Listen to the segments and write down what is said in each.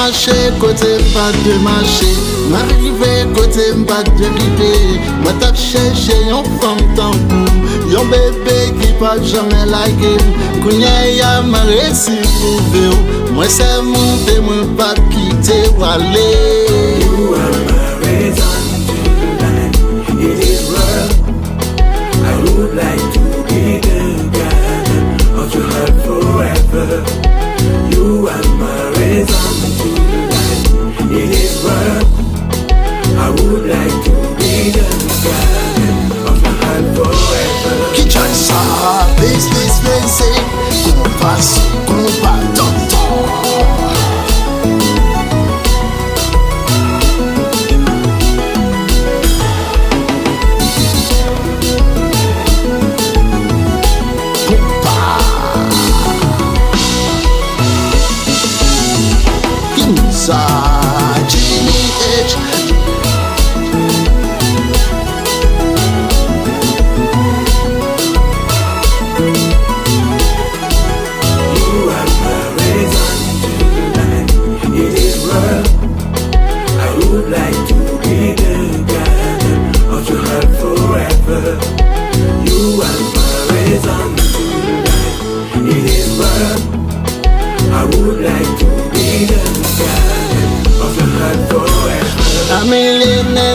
marché, côté pas de marché. M'arrivé, côté pas de rivé. Moi t'as cherché un femme tampou. Yon bébé qui pas jamais la gueule. Kounya ya m'a réussi trouvé. Moi c'est monté, moi pas quitter ou aller. You are my reason to life. It is world. I would like to be the guardian of your heart forever. You are my reason to life. It is world. I would like to be the guardian of your heart forever. Qui tient ça, business, qu'on passe, qu'on va dans le temps.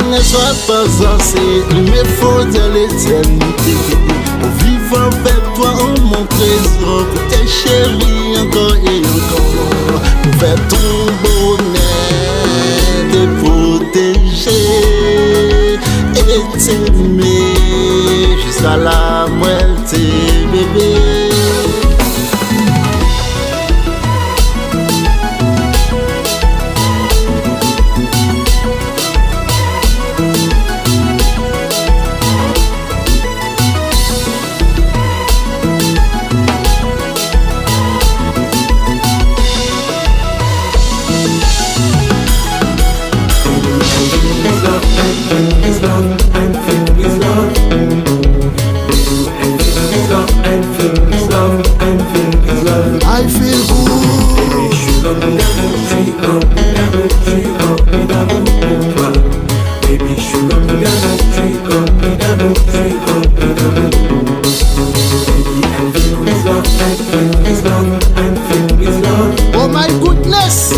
Ne sois pas assez, il me faut de l'éternité. Pour vivre avec toi, oh mon trésor, pour tes chéris encore et encore. Pour faire ton bonheur, te protéger et t'aimer jusqu'à la moitié, bébé. I feel oh my goodness.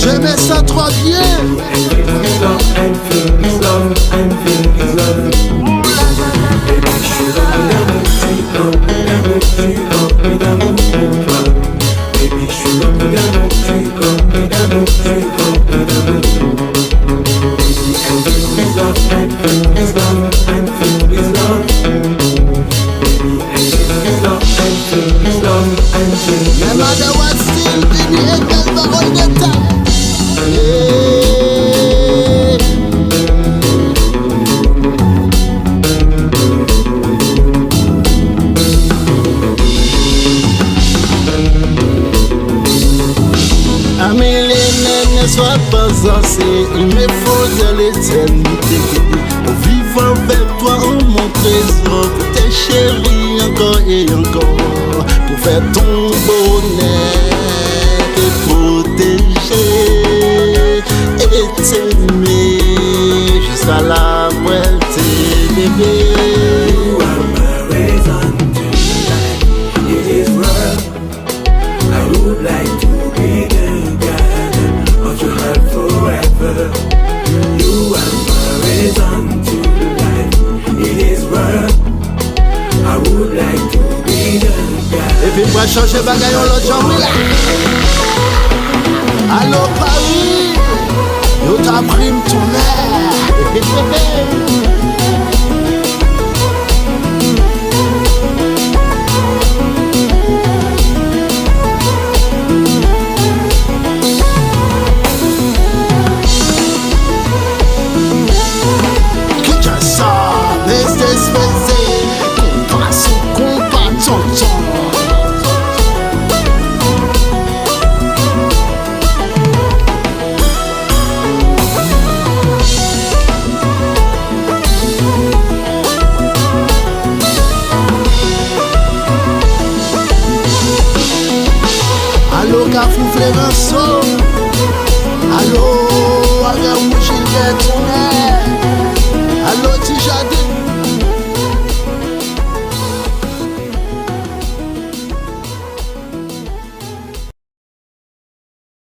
Je mets ça trop bien. My mother was still in the angels all the time. Ne sois pas assez, il me faut de l'éternité. Pour vivre avec toi, oh mon trésor, pour tes chéris encore et encore. Pour faire ton bonheur, te protéger et t'aimer jusqu'à la moitié, bébé. You are my reason to life. It is world. I would like to be the guardian of your heart forever. You are my reason to life. It is world. I would like to be the guardian. Et puis, moi, changer bagaille, on l'autre jambe là. Allô, Paris, yo t'apprime ton air. les rançons.